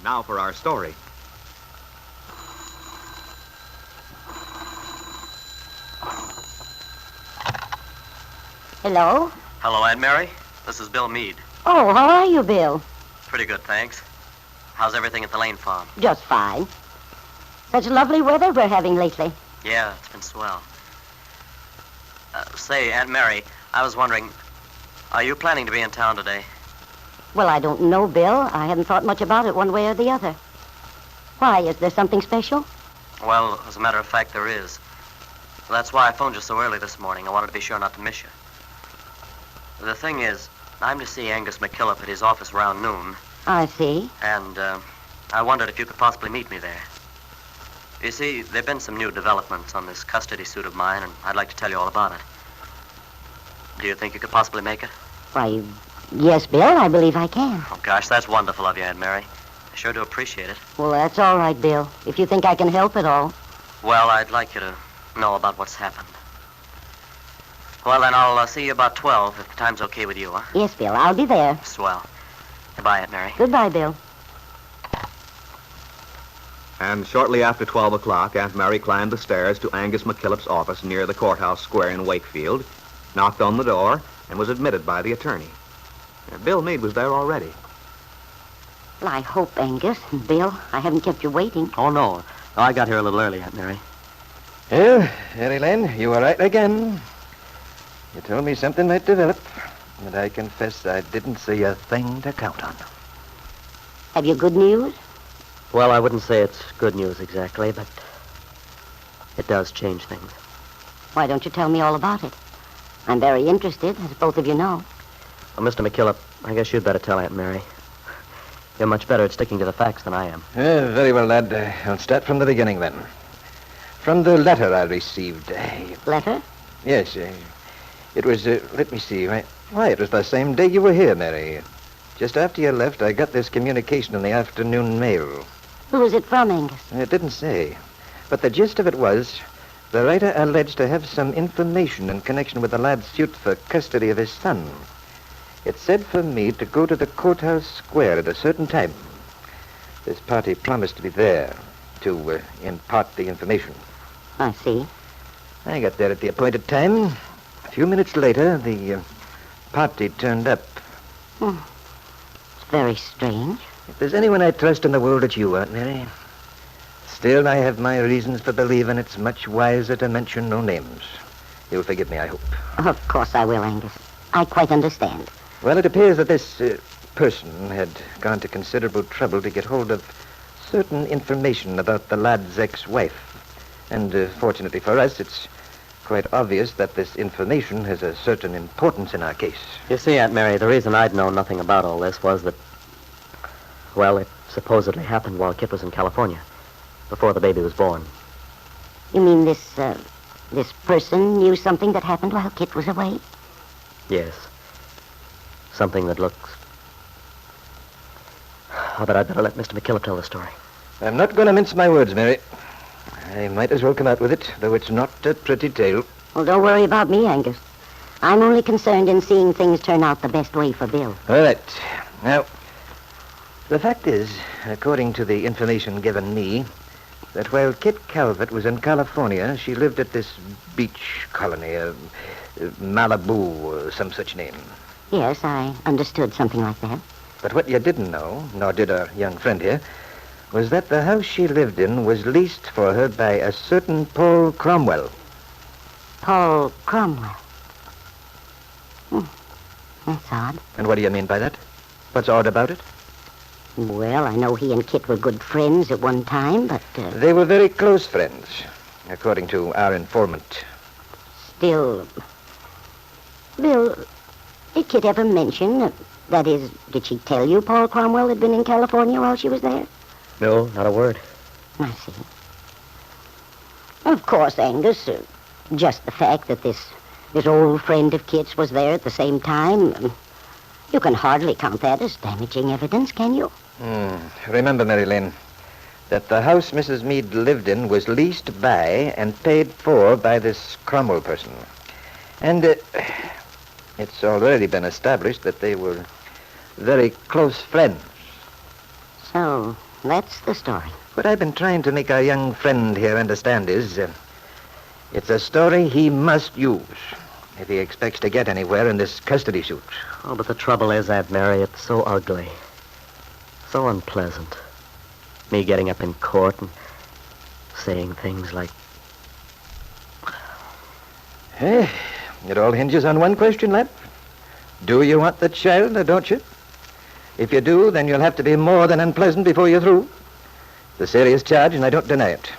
Now for our story. Hello? Hello, Aunt Mary. This is Bill Meade. Oh, how are you, Bill? Pretty good, thanks. How's everything at the Lane Farm? Just fine. Such lovely weather we're having lately. Yeah, it's been swell. Say, Aunt Mary, I was wondering, are you planning to be in town today? Well, I don't know, Bill. I haven't thought much about it one way or the other. Why, is there something special? Well, as a matter of fact, there is. That's why I phoned you so early this morning. I wanted to be sure not to miss you. The thing is, I'm to see Angus McKillop at his office around noon. I see. And I wondered if you could possibly meet me there. You see, there have been some new developments on this custody suit of mine, and I'd like to tell you all about it. Do you think you could possibly make it? Why, yes, Bill, I believe I can. Oh, gosh, that's wonderful of you, Aunt Mary. I sure do appreciate it. Well, that's all right, Bill, if you think I can help at all. Well, I'd like you to know about what's happened. Well, then I'll see you about 12, if the time's okay with you, huh? Yes, Bill, I'll be there. Swell. Goodbye, Aunt Mary. Goodbye, Bill. And shortly after 12 o'clock, Aunt Mary climbed the stairs to Angus McKillop's office near the courthouse square in Wakefield, knocked on the door, and was admitted by the attorney. Bill Meade was there already. Well, I hope, Angus and Bill, I haven't kept you waiting. Oh, no. I got here a little early, Aunt Mary. Well, Mary Lane, you were right again. You told me something might develop, but I confess I didn't see a thing to count on. Have you good news? Well, I wouldn't say it's good news exactly, but it does change things. Why don't you tell me all about it? I'm very interested, as both of you know. Well, Mr. McKillop, I guess you'd better tell Aunt Mary. You're much better at sticking to the facts than I am. Very well, lad. I'll start from the beginning, then. From the letter I received. Letter? Yes, it was, let me see. Why, it was the same day you were here, Mary. Just after you left, I got this communication in the afternoon mail. Who was it from, Angus? It didn't say. But the gist of it was, the writer alleged to have some information in connection with the lad's suit for custody of his son. It said for me to go to the courthouse square at a certain time. This party promised to be there to impart the information. I see. I got there at the appointed time. A few minutes later, the party turned up. It's very strange. If there's anyone I trust in the world, it's you, Aunt Mary. Still, I have my reasons for believing it's much wiser to mention no names. You'll forgive me, I hope. Of course I will, Angus. I quite understand. Well, it appears that this person had gone to considerable trouble to get hold of certain information about the lad's ex-wife. And fortunately for us, it's quite obvious that this information has a certain importance in our case. You see, Aunt Mary, the reason I'd known nothing about all this was that, well, it supposedly happened while Kit was in California, before the baby was born. You mean this person knew something that happened while Kit was away? Yes. Something that looks... Oh, but I'd better let Mr. McKillop tell the story. I'm not going to mince my words, Mary. I might as well come out with it, though it's not a pretty tale. Well, don't worry about me, Angus. I'm only concerned in seeing things turn out the best way for Bill. All right. Now, the fact is, according to the information given me, that while Kit Calvert was in California, she lived at this beach colony, Malibu, or some such name. Yes, I understood something like that. But what you didn't know, nor did our young friend here, was that the house she lived in was leased for her by a certain Paul Cromwell. Paul Cromwell. That's odd. And what do you mean by that? What's odd about it? Well, I know he and Kit were good friends at one time, but... They were very close friends, according to our informant. Still... Bill, did Kit ever mention... That is, did she tell you Paul Cromwell had been in California while she was there? No, not a word. I see. Of course, Angus, just the fact that this old friend of Kit's was there at the same time, you can hardly count that as damaging evidence, can you? Remember, Mary Lane, that the house Mrs. Meade lived in was leased by and paid for by this Cromwell person. And it's already been established that they were very close friends. So, That's the story. What I've been trying to make our young friend here understand is it's a story he must use if he expects to get anywhere in this custody suit. Oh, but the trouble is, Aunt Mary, it's so ugly. So unpleasant. Me getting up in court and saying things like... Hey, it all hinges on one question, lad. Do you want the child or don't you? If you do, then you'll have to be more than unpleasant before you're through. It's a serious charge, and I don't deny it.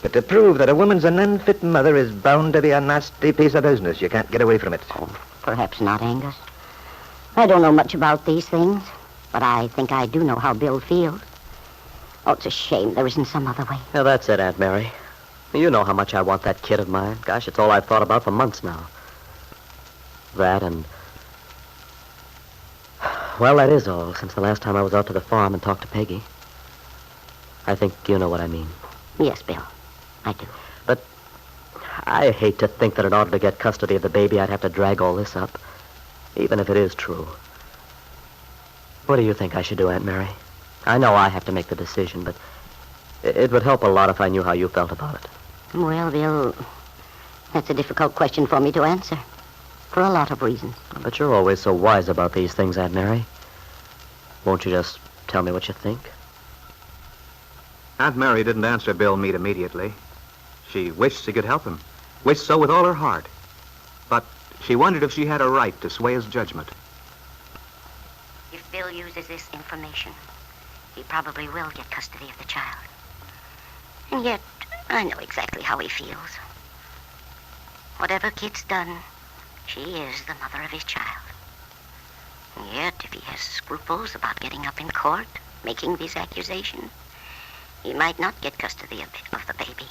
But to prove that a woman's an unfit mother is bound to be a nasty piece of business. You can't get away from it. Oh, perhaps not, Angus. I don't know much about these things, but I think I do know how Bill feels. Oh, it's a shame there isn't some other way. Yeah, that's it, Aunt Mary. You know how much I want that kid of mine. Gosh, it's all I've thought about for months now. That and... Well, that is all, since the last time I was out to the farm and talked to Peggy. I think you know what I mean. Yes, Bill, I do. But I hate to think that in order to get custody of the baby, I'd have to drag all this up, even if it is true. What do you think I should do, Aunt Mary? I know I have to make the decision, but it would help a lot if I knew how you felt about it. Well, Bill, that's a difficult question for me to answer, for a lot of reasons. But you're always so wise about these things, Aunt Mary. Won't you just tell me what you think? Aunt Mary didn't answer Bill Meade immediately. She wished she could help him, wished so with all her heart. But she wondered if she had a right to sway his judgment. If Bill uses this information, he probably will get custody of the child. And yet, I know exactly how he feels. Whatever Kit's done, she is the mother of his child. And yet, if he has scruples about getting up in court, making these accusations, he might not get custody of the baby.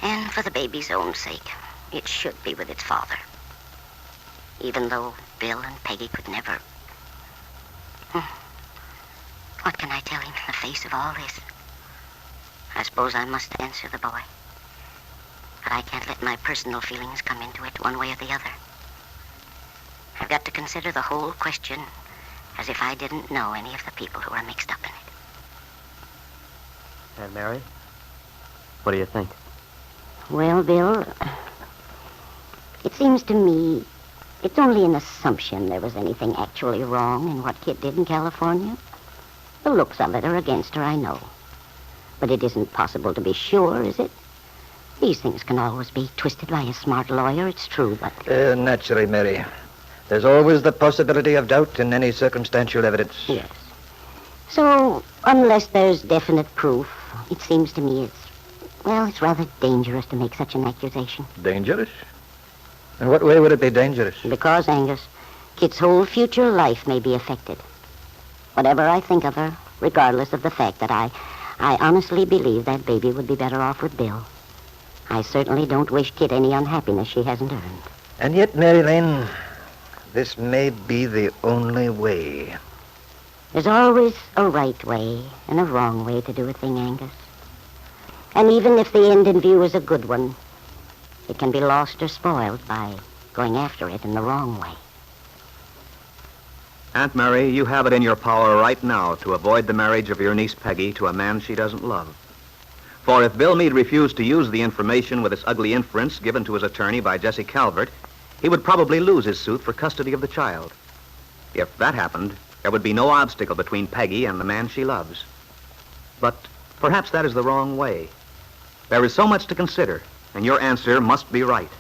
And for the baby's own sake, it should be with its father. Even though Bill and Peggy could never... What can I tell him in the face of all this? I suppose I must answer the boy. But I can't let my personal feelings come into it one way or the other. I've got to consider the whole question as if I didn't know any of the people who are mixed up in it. Aunt Mary? What do you think? Well, Bill, it seems to me it's only an assumption there was anything actually wrong in what Kit did in California. The looks of it are against her, I know. But it isn't possible to be sure, is it? These things can always be twisted by a smart lawyer, it's true, but... Naturally, Mary. There's always the possibility of doubt in any circumstantial evidence. Yes. So, unless there's definite proof, it seems to me it's rather dangerous to make such an accusation. Dangerous? In what way would it be dangerous? Because, Angus, Kit's whole future life may be affected. Whatever I think of her, regardless of the fact that I honestly believe that baby would be better off with Bill. I certainly don't wish Kit any unhappiness she hasn't earned. And yet, Mary Lane, this may be the only way. There's always a right way and a wrong way to do a thing, Angus. And even if the end in view is a good one, it can be lost or spoiled by going after it in the wrong way. Aunt Mary, you have it in your power right now to avoid the marriage of your niece Peggy to a man she doesn't love. For if Bill Meade refused to use the information with its ugly inference given to his attorney by Jesse Calvert, he would probably lose his suit for custody of the child. If that happened, there would be no obstacle between Peggy and the man she loves. But perhaps that is the wrong way. There is so much to consider, and your answer must be right.